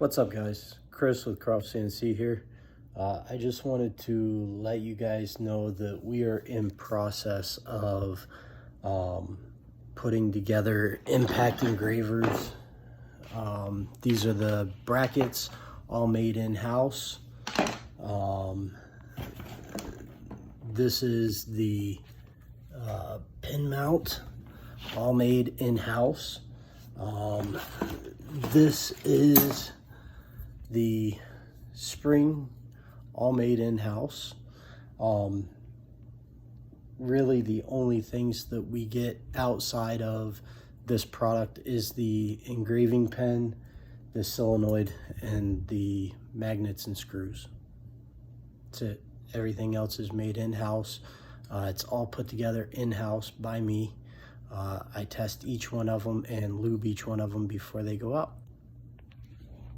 What's up, guys? Chris with Croft CNC here. I just wanted to let you guys know that we are in process of putting together impact engravers. These are the brackets, all made in-house. This is the pin mount, all made in-house. This is the spring, all made in-house. Really the only things that we get outside of this product is the engraving pen, the solenoid, and the magnets and screws. That's it. Everything else is made in-house. It's all put together in-house by me. I test each one of them and lube each one of them before they go out.